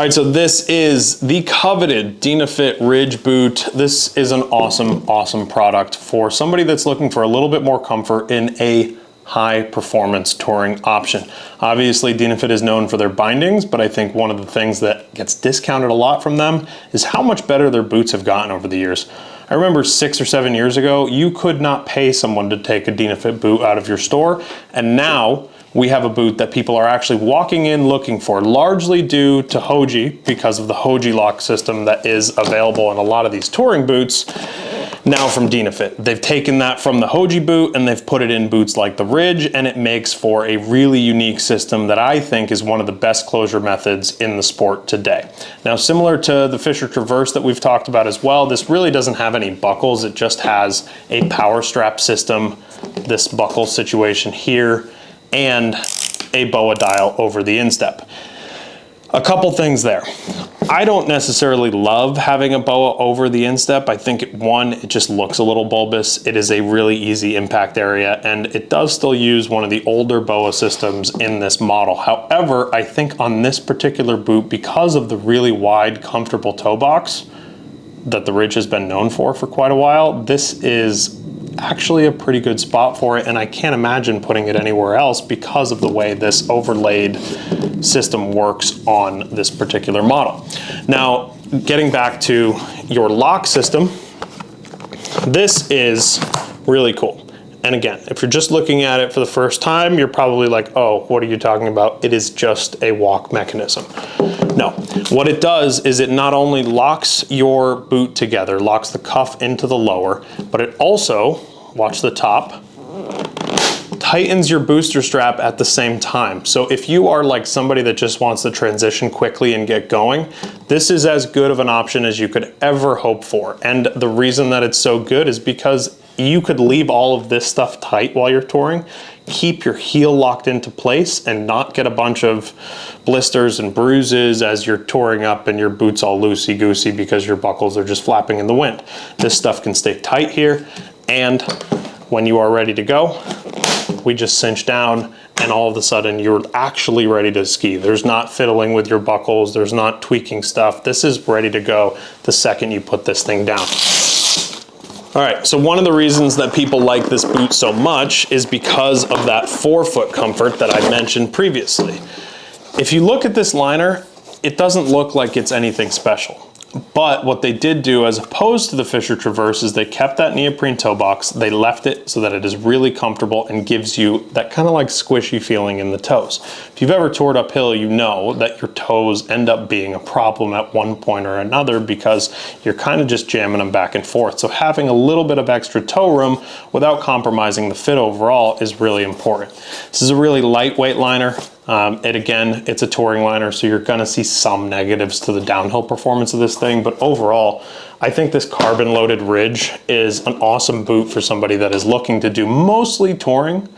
All right, so this is the coveted Dynafit Ridge boot. This is an awesome, awesome product for somebody that's looking for a little bit more comfort in a high performance touring option. Obviously, Dynafit is known for their bindings, but I think one of the things that gets discounted a lot from them is how much better their boots have gotten over the years. I remember 6 or 7 years ago, you could not pay someone to take a Dynafit boot out of your store, and now we have a boot that people are actually walking in looking for, largely due to Hoji, because of the Hoji lock system that is available in a lot of these touring boots now from Dynafit. They've taken that from the Hoji boot and they've put it in boots like the Ridge, and it makes for a really unique system that I think is one of the best closure methods in the sport today. Now, similar to the Fisher Traverse that we've talked about as well, this really doesn't have any buckles. It just has a power strap system, this buckle situation here, and a BOA dial over the instep. A couple things there. I don't necessarily love having a BOA over the instep. I think one, it just looks a little bulbous. It is a really easy impact area, and it does still use one of the older BOA systems in this model. However, I think on this particular boot, because of the really wide, comfortable toe box that the Ridge has been known for quite a while, this is actually a pretty good spot for it, and I can't imagine putting it anywhere else because of the way this overlaid system works on this particular model. Now, getting back to your lock system, this is really cool. And again, if you're just looking at it for the first time, you're probably like, oh, what are you talking about? It is just a walk mechanism. No, what it does is it not only locks your boot together, locks the cuff into the lower, but it also, watch the top, tightens your booster strap at the same time. So if you are like somebody that just wants to transition quickly and get going, this is as good of an option as you could ever hope for. And the reason that it's so good is because you could leave all of this stuff tight while you're touring, keep your heel locked into place, and not get a bunch of blisters and bruises as you're touring up and your boot's all loosey-goosey because your buckles are just flapping in the wind. This stuff can stay tight here, and when you are ready to go, we just cinch down, and all of a sudden you're actually ready to ski. There's not fiddling with your buckles, there's not tweaking stuff. This is ready to go the second you put this thing down. All right, so one of the reasons that people like this boot so much is because of that forefoot comfort that I mentioned previously. If you look at this liner, it doesn't look like it's anything special. But what they did do, as opposed to the Fisher Traverse, is they kept that neoprene toe box. They left it so that it is really comfortable and gives you that kind of like squishy feeling in the toes. If you've ever toured uphill, you know that your toes end up being a problem at one point or another because you're kind of just jamming them back and forth. So having a little bit of extra toe room without compromising the fit overall is really important. This is a really lightweight liner. Again, it's a touring liner, so you're gonna see some negatives to the downhill performance of this thing, but overall, I think this carbon loaded Ridge is an awesome boot for somebody that is looking to do mostly touring,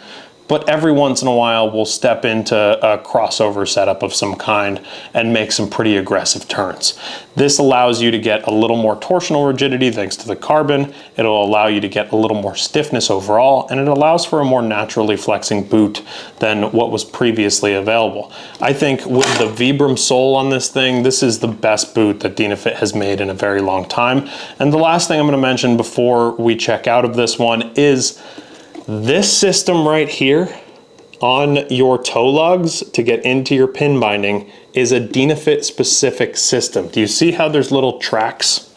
but every once in a while will step into a crossover setup of some kind and make some pretty aggressive turns. This allows you to get a little more torsional rigidity thanks to the carbon. It'll allow you to get a little more stiffness overall, and it allows for a more naturally flexing boot than what was previously available. I think with the Vibram sole on this thing, this is the best boot that Dynafit has made in a very long time. And the last thing I'm gonna mention before we check out of this one is this system right here on your toe lugs to get into your pin binding is a Dynafit specific system. Do you see how there's little tracks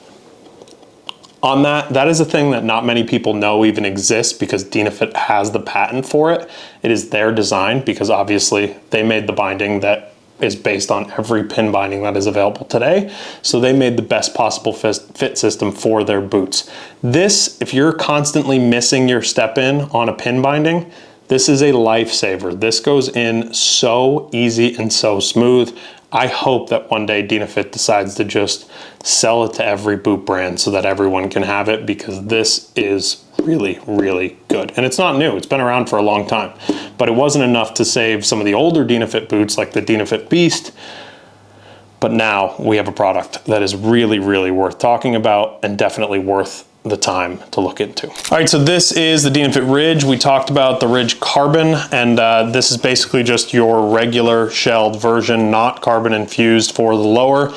on that? That is a thing that not many people know even exists because Dynafit has the patent for it. It is their design because obviously they made the binding that is based on every pin binding that is available today. So they made the best possible fit system for their boots. This, if you're constantly missing your step in on a pin binding, this is a lifesaver. This goes in so easy and so smooth. I hope that one day Dynafit decides to just sell it to every boot brand so that everyone can have it, because this is really, really good. And it's not new, it's been around for a long time, but it wasn't enough to save some of the older Dynafit boots like the Dynafit Beast. But now we have a product that is really, really worth talking about and definitely worth the time to look into. All right, so this is the Dynafit Ridge. We talked about the Ridge Carbon, and this is basically just your regular shelled version, not carbon infused for the lower.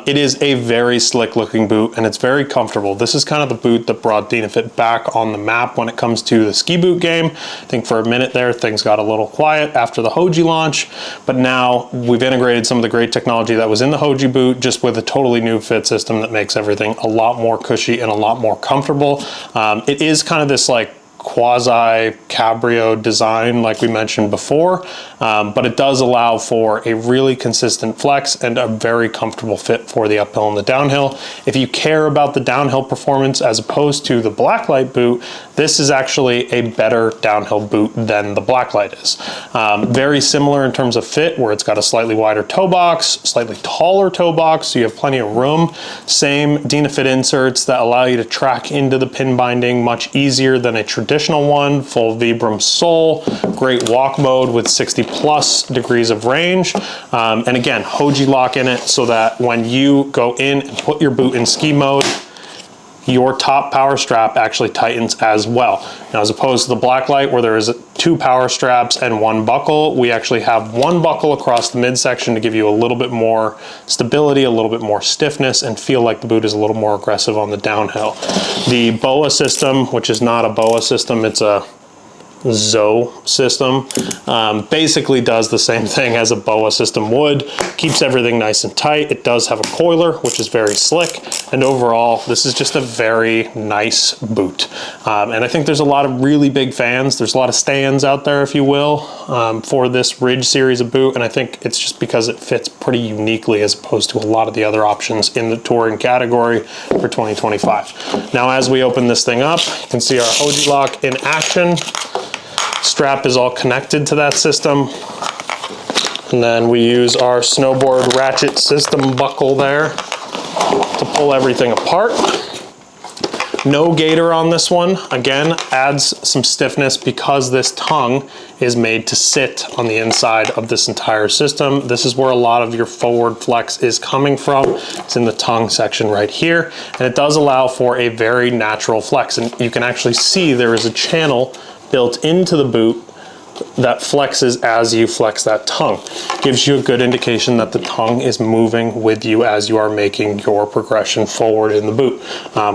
It is a very slick looking boot, and it's very comfortable. This is kind of the boot that brought Dynafit back on the map when it comes to the ski boot game. I think for a minute there, things got a little quiet after the Hoji launch, but now we've integrated some of the great technology that was in the Hoji boot just with a totally new fit system that makes everything a lot more cushy and a lot more comfortable. It is kind of this like quasi cabrio design like we mentioned before, but it does allow for a really consistent flex and a very comfortable fit for the uphill and the downhill. If you care about the downhill performance as opposed to the Blacklight boot, this is actually a better downhill boot than the Blacklight is. Very similar in terms of fit, where it's got a slightly wider toe box, slightly taller toe box, so you have plenty of room. Same Dynafit inserts that allow you to track into the pin binding much easier than a traditional one. Full Vibram sole, great walk mode with 60+ degrees of range. And again, Hoji lock in it so that when you go in and put your boot in ski mode, your top power strap actually tightens as well. Now, as opposed to the Blacklight where there is 2 power straps and 1 buckle, we actually have 1 buckle across the midsection to give you a little bit more stability, a little bit more stiffness, and feel like the boot is a little more aggressive on the downhill. The BOA system, which is not a BOA system, it's a Zoe system, basically does the same thing as a BOA system would, keeps everything nice and tight. It does have a coiler, which is very slick, and overall this is just a very nice boot. And I think there's a lot of really big fans, there's a lot of stans out there, if you will, for this Ridge series of boot, and I think it's just because it fits pretty uniquely as opposed to a lot of the other options in the touring category for 2025. Now, as we open this thing up, you can see our Hoji lock in action. Strap is all connected to that system. And then we use our snowboard ratchet system buckle there to pull everything apart. No gator on this one. Again, adds some stiffness because this tongue is made to sit on the inside of this entire system. This is where a lot of your forward flex is coming from. It's in the tongue section right here. And it does allow for a very natural flex. And you can actually see there is a channel built into the boot that flexes as you flex that tongue. Gives you a good indication that the tongue is moving with you as you are making your progression forward in the boot,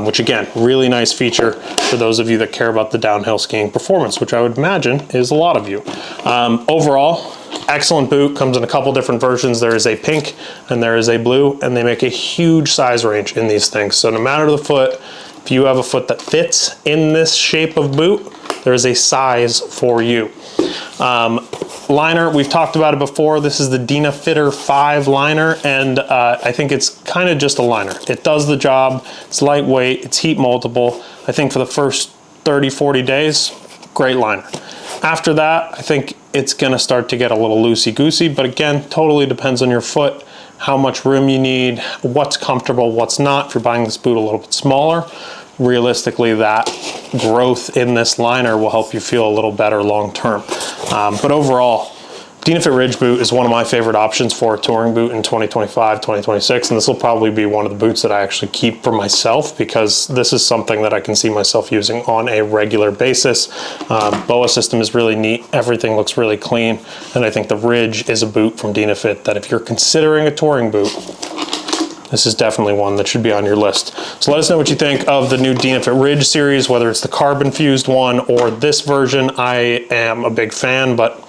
which again, really nice feature for those of you that care about the downhill skiing performance, which I would imagine is a lot of you. Overall, excellent boot. Comes in a couple different versions. There is a pink and there is a blue, and they make a huge size range in these things. So no matter the foot, if you have a foot that fits in this shape of boot, there is a size for you. Liner, we've talked about it before. This is the Dynafitter 5 liner, and I think it's kind of just a liner. It does the job. It's lightweight, it's heat moldable. I think for the first 30, 40 days, great liner. After that, I think it's gonna start to get a little loosey-goosey, but again, totally depends on your foot, how much room you need, what's comfortable, what's not. If you're buying this boot a little bit smaller, realistically that growth in this liner will help you feel a little better long term. But overall, Dynafit Ridge boot is one of my favorite options for a touring boot in 2025, 2026, and this will probably be one of the boots that I actually keep for myself because this is something that I can see myself using on a regular basis. BOA system is really neat. Everything looks really clean, and I think the Ridge is a boot from Dynafit that if you're considering a touring boot, this is definitely one that should be on your list. So let us know what you think of the new Dynafit Ridge series, whether it's the carbon fused one or this version. I am a big fan, but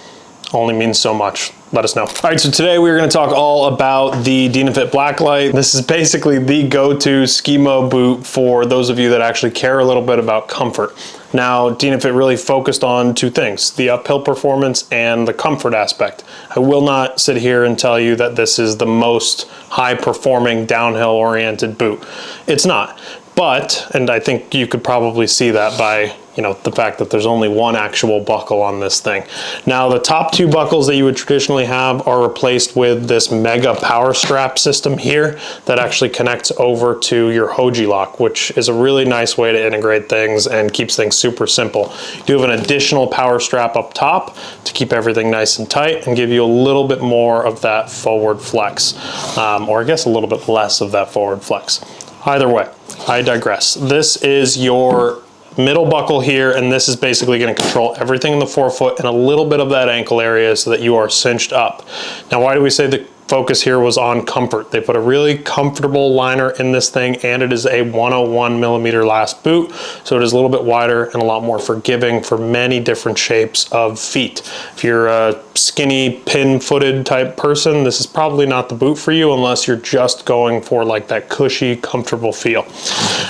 only means so much. Let us know. All right, so today we're gonna talk all about the Dynafit Blacklight. This is basically the go-to skimo boot for those of you that actually care a little bit about comfort. Now, Dynafit really focused on 2 things, the uphill performance and the comfort aspect. I will not sit here and tell you that this is the most high-performing downhill-oriented boot. It's not. But, and I think you could probably see that by, you know, the fact that there's only 1 actual buckle on this thing. Now, the top 2 buckles that you would traditionally have are replaced with this mega power strap system here that actually connects over to your Hoji lock, which is a really nice way to integrate things and keeps things super simple. You do have an additional power strap up top to keep everything nice and tight and give you a little bit more of that forward flex, or I guess a little bit less of that forward flex. Either way, I digress. This is your middle buckle here, and this is basically going to control everything in the forefoot and a little bit of that ankle area so that you are cinched up. Now, why do we say the focus here was on comfort? They put a really comfortable liner in this thing, and it is a 101 millimeter last boot, so it is a little bit wider and a lot more forgiving for many different shapes of feet. If you're a skinny pin-footed type person, this is probably not the boot for you unless you're just going for like that cushy, comfortable feel.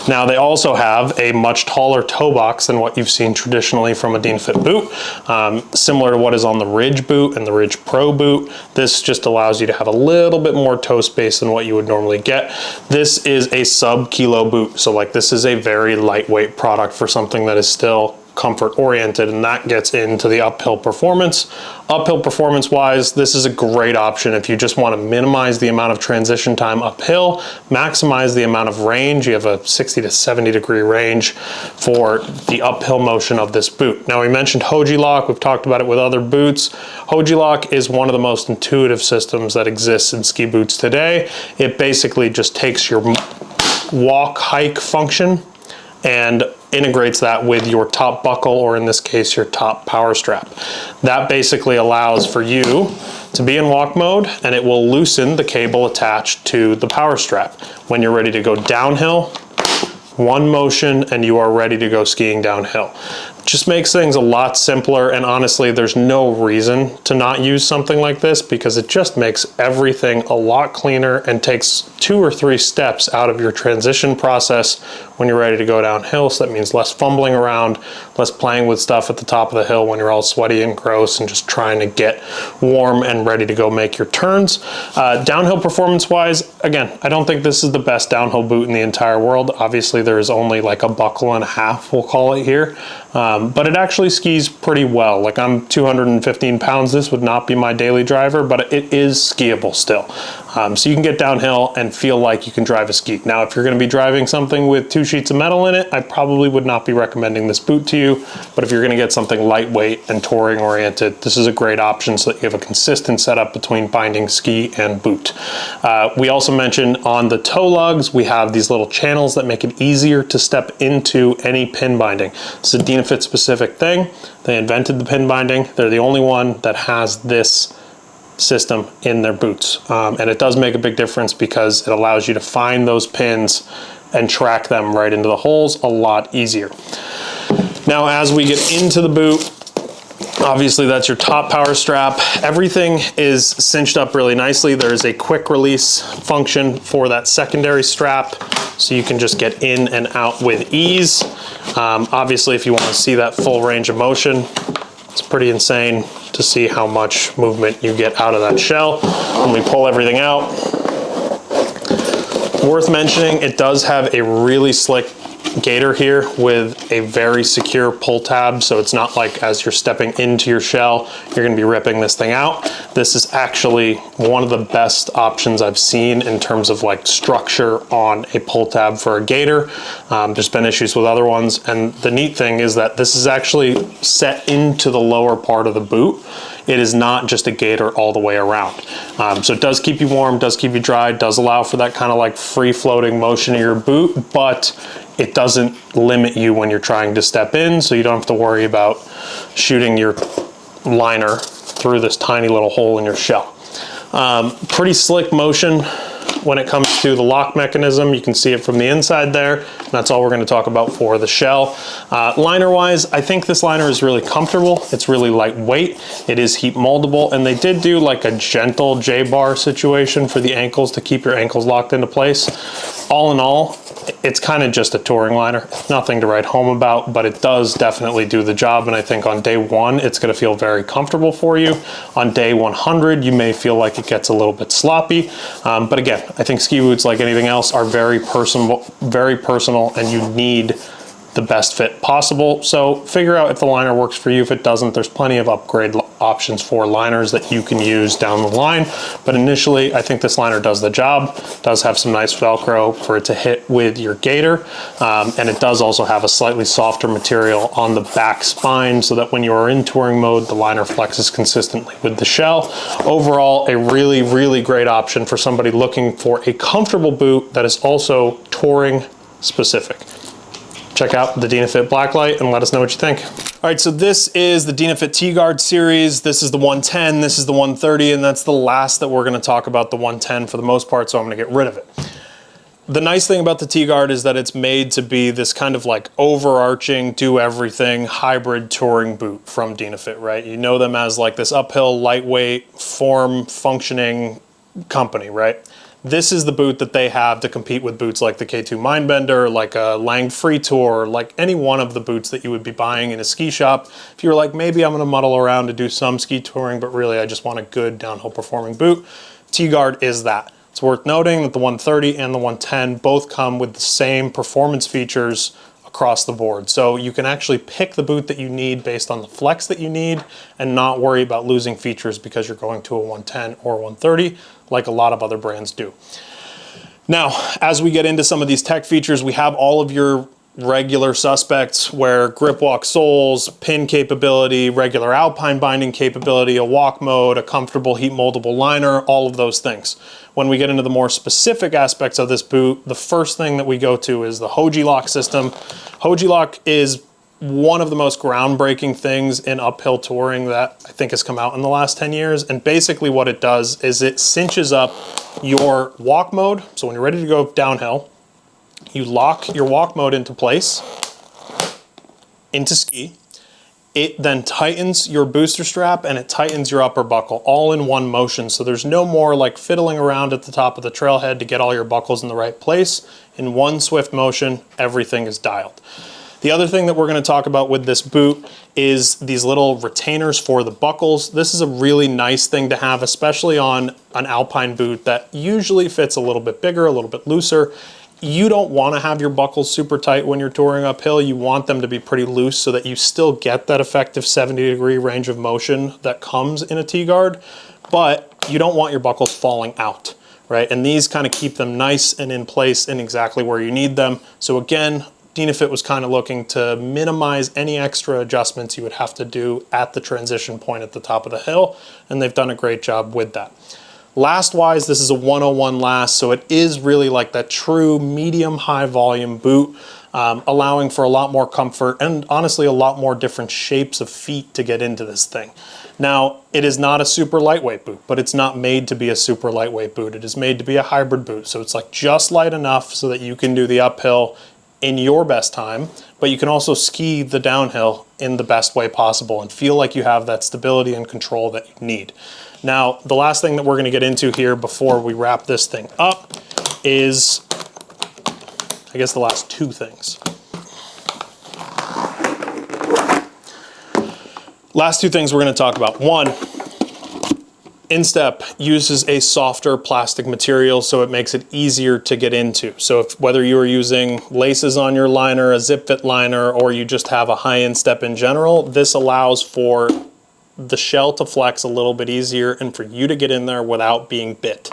Now, they also have a much taller toe box than what you've seen traditionally from a Dynafit boot, similar to what is on the Ridge boot and the Ridge Pro boot. This just allows you to have a little bit more toe space than what you would normally get. This is a sub-kilo boot, so like this is a very lightweight product for something that is still comfort oriented, and that gets into the uphill performance. Uphill performance wise, this is a great option if you just want to minimize the amount of transition time uphill, maximize the amount of range. You have a 60 to 70 degree range for the uphill motion of this boot. Now, we mentioned Hoji Lock. We've talked about it with other boots. Hoji Lock is one of the most intuitive systems that exists in ski boots today. It basically just takes your walk hike function and integrates that with your top buckle, or in this case, your top power strap. That basically allows for you to be in walk mode, and it will loosen the cable attached to the power strap. When you're ready to go downhill, one motion and you are ready to go skiing downhill. Just makes things a lot simpler, and honestly, there's no reason to not use something like this because it just makes everything a lot cleaner and takes 2 or 3 steps out of your transition process when you're ready to go downhill. So that means less fumbling around, less playing with stuff at the top of the hill when you're all sweaty and gross and just trying to get warm and ready to go make your turns. Downhill performance wise, again, I don't think this is the best downhill boot in the entire world. Obviously, there is only like a buckle and a half, we'll call it here. But it actually skis pretty well. Like, I'm 215 pounds. This would not be my daily driver, but it is skiable still. So you can get downhill and feel like you can drive a ski. Now, if you're going to be driving something with 2 sheets of metal in it, I probably would not be recommending this boot to you. But if you're going to get something lightweight and touring oriented, this is a great option so that you have a consistent setup between binding ski and boot. We also mentioned on the toe lugs, we have these little channels that make it easier to step into any pin binding. It's a Dynafit specific thing. They invented the pin binding. They're the only one that has this system in their boots. And it does make a big difference because it allows you to find those pins and track them right into the holes a lot easier. Now, as we get into the boot, obviously that's your top power strap. Everything is cinched up really nicely. There's a quick release function for that secondary strap, so you can just get in and out with ease. Obviously, if you want to see that full range of motion, it's pretty insane to see how much movement you get out of that shell when we pull everything out. Worth mentioning, it does have a really slick gaiter here with a very secure pull tab, so it's not like as you're stepping into your shell you're going to be ripping this thing out. This is actually one of the best options I've seen in terms of like structure on a pull tab for a gaiter. There's been issues with other ones, and the neat thing is that this is actually set into the lower part of the boot. It is not just a gaiter all the way around. So it does keep you warm, does keep you dry, does allow for that kind of like free floating motion of your boot, but it doesn't limit you when you're trying to step in, so you don't have to worry about shooting your liner through this tiny little hole in your shell. Pretty slick motion when it comes to the lock mechanism. You can see it from the inside there. And that's all we're going to talk about for the shell. Liner wise, I think this liner is really comfortable. It's really lightweight. It is heat moldable, and they did do like a gentle J-bar situation for the ankles to keep your ankles locked into place. All in all, it's kind of just a touring liner. Nothing to write home about, but it does definitely do the job. And I think on day 1, it's going to feel very comfortable for you. On day 100, you may feel like it gets a little bit sloppy. But again, I think ski boots, like anything else, are very personal, and you need the best fit possible. So figure out if the liner works for you. If it doesn't, there's plenty of upgrade options for liners that you can use down the line. But initially, I think this liner does the job. It does have some nice Velcro for it to hit with your gaiter. And it does also have a slightly softer material on the back spine so that when you are in touring mode, the liner flexes consistently with the shell. Overall, a really, really great option for somebody looking for a comfortable boot that is also touring specific. Check out the Dynafit Blacklight and let us know what you think. All right, so this is the Dynafit T-Guard series. This is the 110, this is the 130, and that's the last that we're gonna talk about, the 110 for the most part, so I'm gonna get rid of it. The nice thing about the T-Guard is that it's made to be this kind of like overarching, do everything, hybrid touring boot from Dynafit, right? You know them as like this uphill, lightweight, form functioning company, right? This is the boot that they have to compete with boots like the K2 Mindbender, like a Lang Free Tour, like any one of the boots that you would be buying in a ski shop. If you're like, maybe I'm gonna muddle around to do some ski touring, but really I just want a good downhill performing boot, T-Guard is that. It's worth noting that the 130 and the 110 both come with the same performance features across the board. So you can actually pick the boot that you need based on the flex that you need and not worry about losing features because you're going to a 110 or 130 like a lot of other brands do. Now, as we get into some of these tech features, we have all of your regular suspects where grip walk soles, pin capability, regular alpine binding capability, a walk mode, a comfortable heat moldable liner, all of those things. When we get into the more specific aspects of this boot, the first thing that we go to is the Hoji Lock system. Hoji Lock is one of the most groundbreaking things in uphill touring that I think has come out in the last 10 years. And basically what it does is it cinches up your walk mode. So when you're ready to go downhill, you lock your walk mode into place, into ski. It then tightens your booster strap and it tightens your upper buckle all in one motion. So there's no more like fiddling around at the top of the trailhead to get all your buckles in the right place. In one swift motion, everything is dialed. The other thing that we're going to talk about with this boot is these little retainers for the buckles. This is a really nice thing to have, especially on an alpine boot that usually fits a little bit bigger, a little bit looser. You don't want to have your buckles super tight when you're touring uphill. You want them to be pretty loose so that you still get that effective 70-degree range of motion that comes in a T-Guard, but you don't want your buckles falling out, right? And these kind of keep them nice and in place and exactly where you need them. So again, Dynafit was kind of looking to minimize any extra adjustments you would have to do at the transition point at the top of the hill, and they've done a great job with that. Last-wise, this is a 101 last, so it is really like that true medium high volume boot, allowing for a lot more comfort and honestly a lot more different shapes of feet to get into this thing. Now, it is not a super lightweight boot, but it's not made to be a super lightweight boot. It is made to be a hybrid boot, so it's like just light enough so that you can do the uphill in your best time, but you can also ski the downhill in the best way possible and feel like you have that stability and control that you need. Now, the last thing that we're gonna get into here before we wrap this thing up is, I guess, the last two things. Last two things we're gonna talk about. One, Instep uses a softer plastic material, so it makes it easier to get into. So whether you're using laces on your liner, a zip fit liner, or you just have a high instep in general, this allows for the shell to flex a little bit easier and for you to get in there without being bit.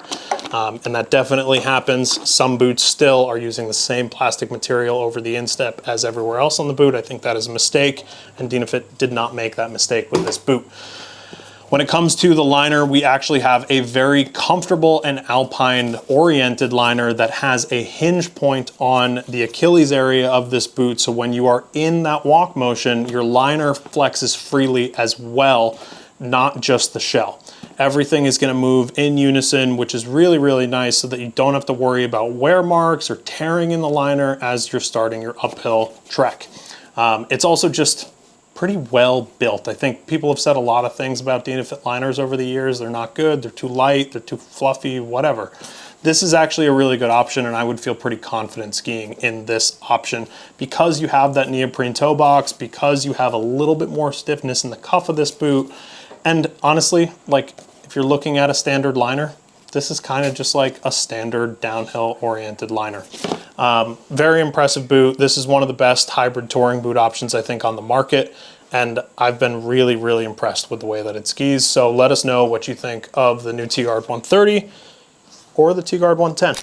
And that definitely happens. Some boots still are using the same plastic material over the instep as everywhere else on the boot. I think that is a mistake, and Dynafit did not make that mistake with this boot. When it comes to the liner, we actually have a very comfortable and alpine-oriented liner that has a hinge point on the Achilles area of this boot. So when you are in that walk motion, your liner flexes freely as well, not just the shell. Everything is going to move in unison, which is really, really nice so that you don't have to worry about wear marks or tearing in the liner as you're starting your uphill trek. It's also just pretty well built. I think people have said a lot of things about Dynafit liners over the years. They're not good, they're too light, they're too fluffy, whatever. This is actually a really good option, and I would feel pretty confident skiing in this option because you have that neoprene toe box, because you have a little bit more stiffness in the cuff of this boot. And honestly, like if you're looking at a standard liner, this is kind of just like a standard downhill oriented liner. Very impressive boot. This is one of the best hybrid touring boot options I think on the market. and I've been really, really impressed with the way that it skis. So let us know what you think of the new T-Guard 130 or the T-Guard 110.